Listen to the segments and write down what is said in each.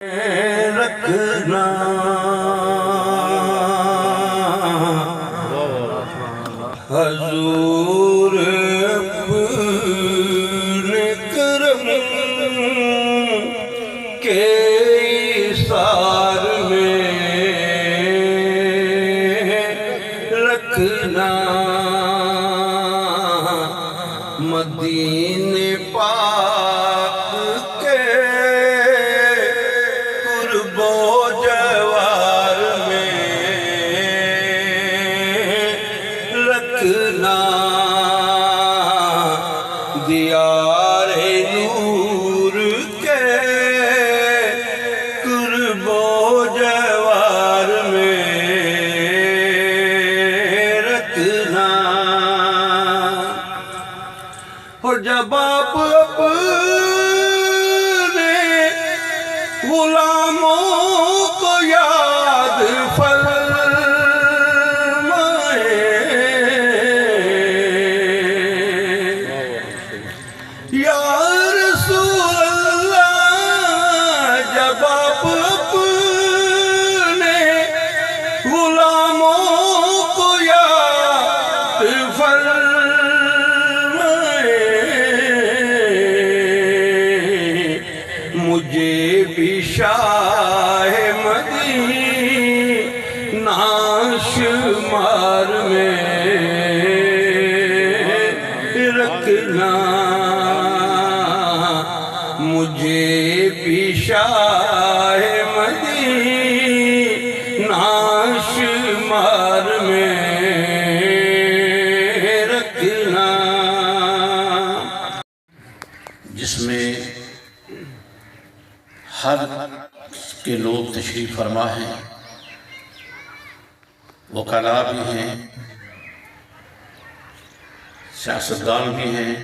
رکھنا حضور اپنے کرم کے ایثار میں رکھنا مدینے پاک کے قرب و جوار میں رکھنا دیار نور کے قرب و جوار میں رکھنا اور جب آپ اپنے غلاموں کو یاد فرمائے یا رسول اللہ جب آپ اپنے غلاموں کو یاد مجھے بھی شاہ مدینہ شمار میں رکھنا مجھے بھی شاہ مدینہ شمار میں رکھنا جس میں ہر کے لوگ تشریف فرما ہیں، وکلاء بھی ہیں، سیاستدان بھی ہیں،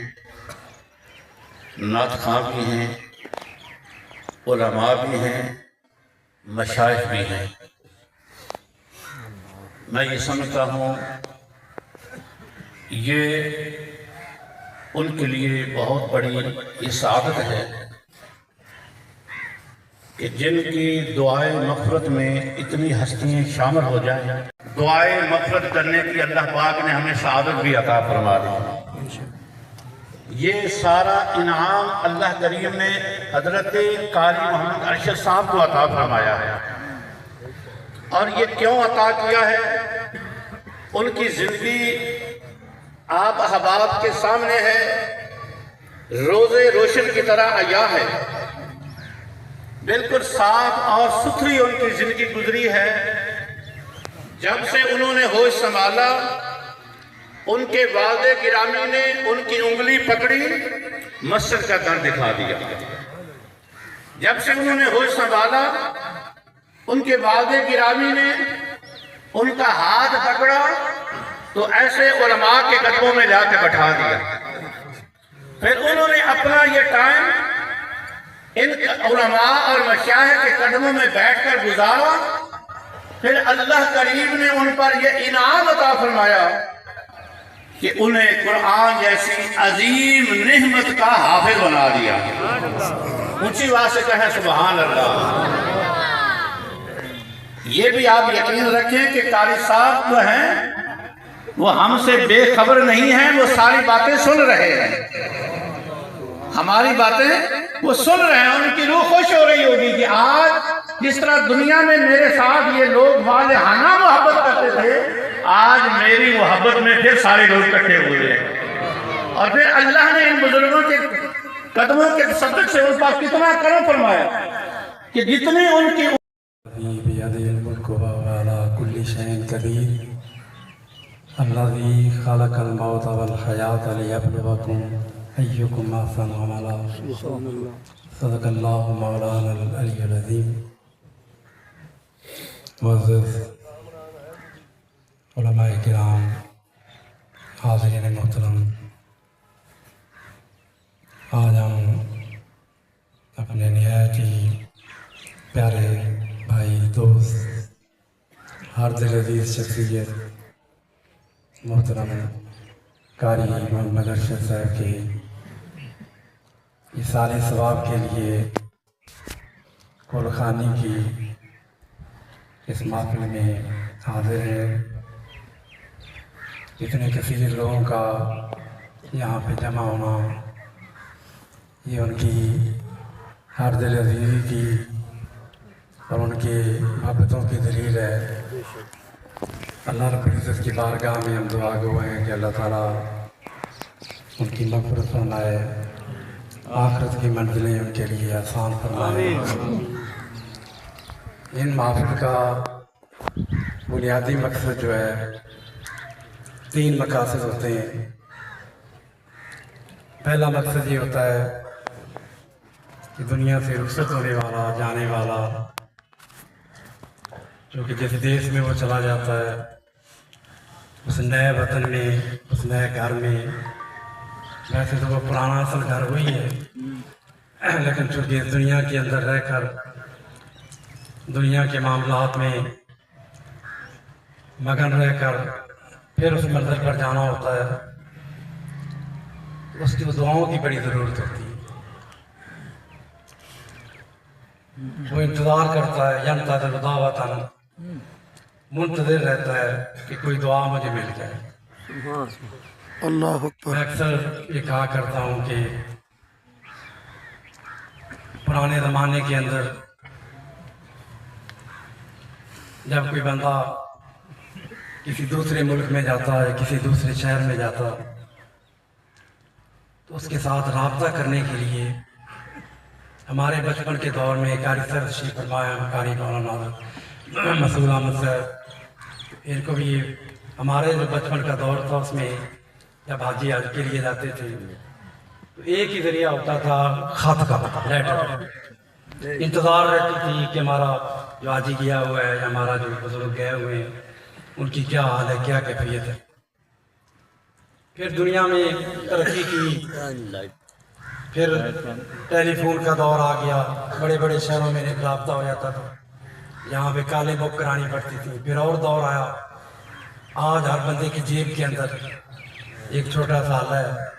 نعت خواں بھی ہیں، علماء بھی ہیں، مشائخ بھی ہیں۔ میں یہ سمجھتا ہوں یہ ان کے لیے بہت بڑی یہ سعادت ہے کہ جن کی دعائے مغفرت میں اتنی ہستیاں شامل ہو جائیں، دعائے مغفرت کرنے کی اللہ پاک نے ہمیں سعادت بھی عطا فرما دی۔ یہ سارا انعام اللہ کریم نے حضرت قاری محمد ارشد صاحب کو عطا فرمایا ہے، اور یہ کیوں عطا کیا ہے؟ ان کی زندگی آپ احباب کے سامنے ہے، روزے روشن کی طرح عیاں ہے، بالکل صاف اور ستھری ان کی زندگی گزری ہے۔ جب سے انہوں نے ہوش سنبھالا، ان کے والد گرامی نے ان کی انگلی پکڑی، مسجد کا در دکھا دیا۔ جب سے انہوں نے ہوش سنبھالا، ان کے والد گرامی نے ان کا ہاتھ پکڑا تو ایسے علماء کے قدموں میں جا کے بٹھا دیا۔ پھر انہوں نے اپنا یہ ٹائم ان علماء اور مشائخ کے قدموں میں بیٹھ کر گزارا۔ پھر اللہ کریم نے ان پر یہ انعام عطا فرمایا کہ انہیں قرآن جیسی عظیم نعمت کا حافظ بنا دیا۔ اونچی آواز سے کہیں سبحان اللہ۔ یہ بھی آپ یقین رکھیں کہ قاری صاحب جو ہیں وہ ہم سے بے خبر نہیں ہیں، وہ ساری باتیں سن رہے ہیں، ہماری باتیں وہ سن رہے ہیں۔ ان کی روح خوش ہو رہی ہوگی کہ آج جس طرح دنیا میں میرے ساتھ یہ لوگ والہانہ محبت کرتے تھے، آج میری محبت میں پھر سارے لوگ اکٹھے ہوئے ہیں۔ اور پھر اللہ نے ان بزرگوں کے قدموں کے صدق سے ان پر کتنا کرم فرمایا کہ جتنی ان کی بيده الملك وهو على كل شيء قدير الذي خلق الموت والحياة ليبلوكم أيكم أحسن عملا صدق الله مولانا العلي العظيم۔ معزز علماء کرام، حاضرین محترم، آج ہم اپنے نہایت ہی پیارے بھائی دوست ہر دل عزیز شخصیت محترم قاری محمد ارشد صاحب کے یہ سارے ثواب کے لیے कुलखानी की इस महफिल में हाजिर हैं। इतने कसीर लोगों का यहाँ पे जमा होना ये उनकी हर दिल अजीज़ी की और उनके मोहब्बतों की दलील है। अल्लाह रब्बुल इज़्ज़त की बारगाह में हम दुआ गो हैं कि अल्लाह ताला उनकी मग़फ़िरत फरमाए, आखिरत की मंजिलें उनके लिए आसान फरमाए। इन महफिल का बुनियादी मकसद जो है, 3 मकासद होते हैं। पहला मकसद ये होता है कि दुनिया से रुखसत होने वाला, जाने वाला, जो कि जिस देश में वो चला जाता है उस नए वतन में, उस नए घर में, वैसे तो वो पुराना असल घर वही है, लेकिन चूँकि इस दुनिया के अंदर रहकर दुनिया के मामलात में मगन रहकर फिर उस मंजिल पर जाना होता है, उसकी दुआओं की बड़ी ज़रूरत होती है। वो इंतज़ार करता है, यंतज़िर दावतन, मुंतज़िर रहता है कि कोई दुआ मुझे मिल जाए। अल्लाह अकबर। मैं अक्सर ये कहा करता हूँ कि पुराने ज़माने के अंदर जब कोई बंदा किसी दूसरे मुल्क में जाता है, किसी दूसरे शहर में जाता, तो उसके साथ राब्ता करने के लिए हमारे बचपन के दौर में कारी सर तशरीफ़ फरमाया, कारी मौलाना मसूद अहमद साहब, इनको भी हमारे जो बचपन का दौर था उसमें जब हाजी हज के लिए जाते थे तो एक ही ज़रिया होता था ख़त का, लेटर। इंतज़ार रहती थी कि हमारा जो हाजी गया हुआ है या हमारा जो बुजुर्ग गए हुए हैं उनकी क्या हाल है, क्या कैफियत है। फिर दुनिया में तरक्की की, फिर टेलीफोन का दौर आ गया, बड़े बड़े शहरों में रब्ता हो जाता था, यहाँ पे काले बुक करानी पड़ती थी। फिर और दौर आया, आज हर बंदे की जेब के अंदर एक छोटा सा आला है,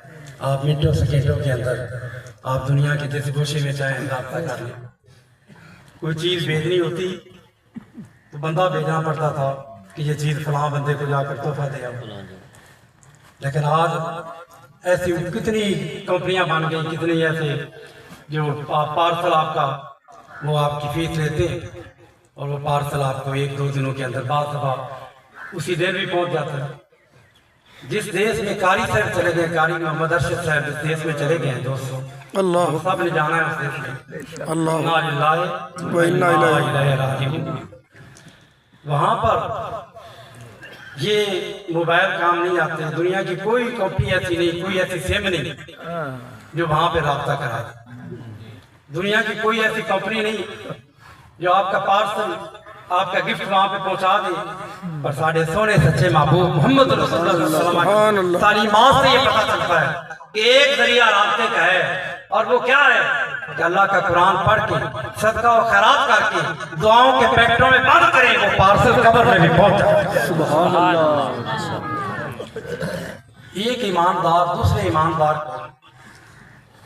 आप मिनटों सेकेंडों के अंदर आप दुनिया के जिस गोशे में चाहें रब्ता कर लें। कोई चीज़ भेजनी होती तो बंदा भेजना पड़ता था कि ये चीज़ फलां बंदे को जाकर तोहफा दे आओ, लेकिन आज ऐसी कितनी कंपनियां बन गई, कितनी ऐसे जो पार्सल आपका वो आपकी फीस लेते हैं और वो पार्सल आपको 1-2 दिनों के अंदर बाद दफा उसी देर भी पहुंच जाता है। जिस देश में कारी साहब चले गए, कारी मोहम्मद अरशद साहब जिस देश में चले गए हैं दोस्तों, अल्लाह सब ने जाना है उस देश में। अल्लाह इन्ना लिल्लाहि व इन्ना इलैहि राजिऊन। वहाँ पर ये मोबाइल काम नहीं आते, दुनिया की कोई कंपनी ऐसी नहीं, कोई ऐसी सिम नहीं जो वहाँ पे राब्ता कराए। दुनिया की कोई ऐसी कंपनी नहीं जो आपका पार्सल, आपका गिफ्ट वहाँ पे पहुँचा दे। पर साढ़े सोने सच्चे महबूब मोहम्मद रसूलुल्लाह सल्लल्लाहु अलैहि वसल्लम तालीमात से ये पता चलता है कि एक जरिया राब्ते का है, और वो क्या है कि अल्लाह का कुरान पढ़ के, सदका और खैरात करके, दुआओं के पैकेटों में बंद करें, वो पार्सल कब्र में भी पहुंच जाए। सुभान अल्लाह। एक ईमानदार दूसरे ईमानदार को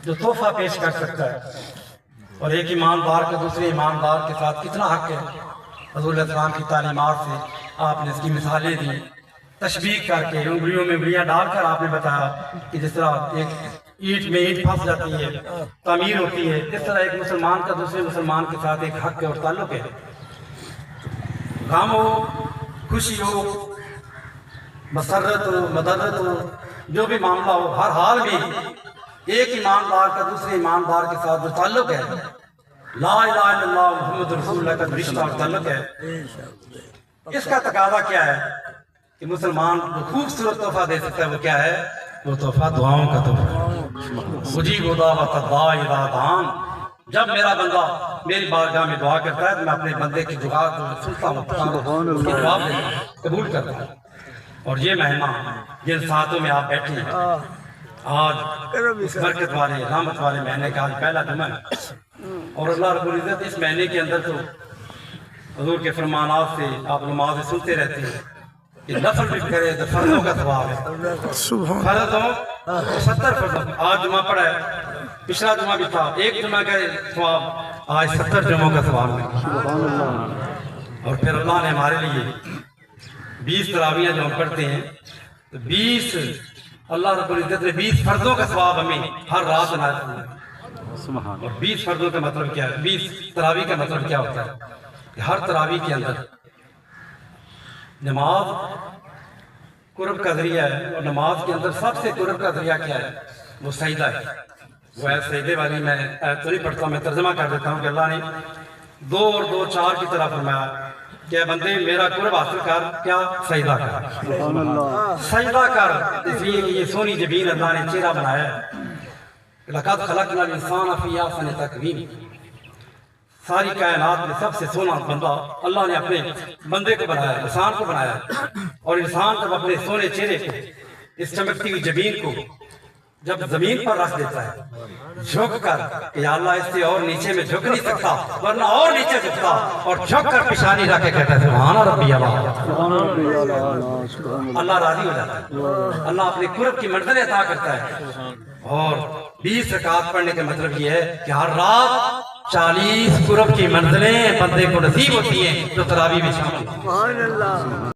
जो तोहफा पेश कर सकता है, और एक ईमानदार का दूसरे ईमानदार के साथ कितना हक है। हज़ूर इस्लाम की तालीमात से आपने इसकी मिसालें दी, तशबीह करके उंगलियों में उंगलियां डालकर आपने बताया कि जिस तरह एक ईंट में ईंट फंस जाती है, तामीर होती है, इस तरह एक मुसलमान का दूसरे मुसलमान के साथ एक हक और ताल्लुक है। गम हो, खुशी हो, मसरत हो, मदरत हो, जो भी मामला हो, हर हाल में एक ईमानदार का दूसरे ईमानदार के साथ जो ताल्लुक है, ला इलाहा इल्लल्लाह मुहम्मद रसूलुल्लाह का रिश्ता और ताल्लुक है। इसका तकाजा क्या है कि मुसलमान जो खूबसूरत तोहफा दे सकता है, वो क्या है? वो तोहफा दुआओं का तोहफा। मुजीब दावत दाई इज़ा दान। जब मेरा बंदा मेरी बारगाह में दुआ करता है तो मैं अपने बंदे की दुआ को सुनता हूँ, उसकी जवाब देता हूँ, कबूल करता हूँ। और ये मेहमान जिन साथों में आप बैठे हैं, आज बरकत वाले रहमत वाले महीने का आज पहला जुमा है, और अल्लाह रब्बुल इज़्ज़त इस महीने के अंदर तो हुजूर के फरमानात से आप नमाज़ सुनते रहते हैं कि नफल भी करे तो फर्जों का सवाब है। फर्ज हो तो 70 फर्ज। आज जुमा पड़ा है, पिछला जुमा भी था, एक जुमा का सवाब آج 70 جمعوں کا ثواب ملا. اور پھر اللہ نے ہمارے لیے 20 تراویحیں جو ہم پڑھتے ہیں تو 20 اللہ رب العزت نے 20 فرضوں کا ثواب ہمیں ہر رات عنایت فرمایا. اور 20 فرضوں کا مطلب کیا ہے؟ 20 تراویح کا مطلب کیا ہوتا ہے کہ ہر تراویح کے اندر نماز قرب کا ذریعہ ہے. اور نماز کے اندر سب سے قرب کا ذریعہ کیا ہے؟ وہ سجدہ ہے. وہ ہے سجدے والی میں آیت نہیں پڑھتا ہوں, میں ترجمہ کر دیتا ہوں کہ اللہ نے 2 اور 2 4 کی طرح فرمایا کہ اے بندے میرا قرب حاصل کر, کیا سجدہ کر, سجدہ کر. اس لیے کہ یہ سونی جبین اللہ نے چہرہ بنایا ہے. لقد خلقنا الانسان فی احسن تقویم. ساری کائنات میں سب سے سونا بندہ اللہ نے اپنے بندے کو بنایا, انسان کو بنایا. اور انسان جب اپنے سونے چہرے کو, اس چمکتی ہوئی جبین کو جب زمین پر رکھ دیتا ہے جھک کر کہ یا اللہ اس سے اور نیچے میں جھک نہیں سکتا ورنہ اور نیچے جھکتا, اور جھک کر پیشانی رکھ کے کہتا ہے سبحان ربی اللہ, اللہ راضی ہو جاتا ہے. اللہ اپنے قرب کی منزلیں عطا کرتا ہے. اور 20 رکعت پڑھنے کا مطلب یہ ہے کہ ہر رات 40 قرب کی منزلیں بندے کو نصیب ہوتی ہیں جو تراویح میں شامل ہیں.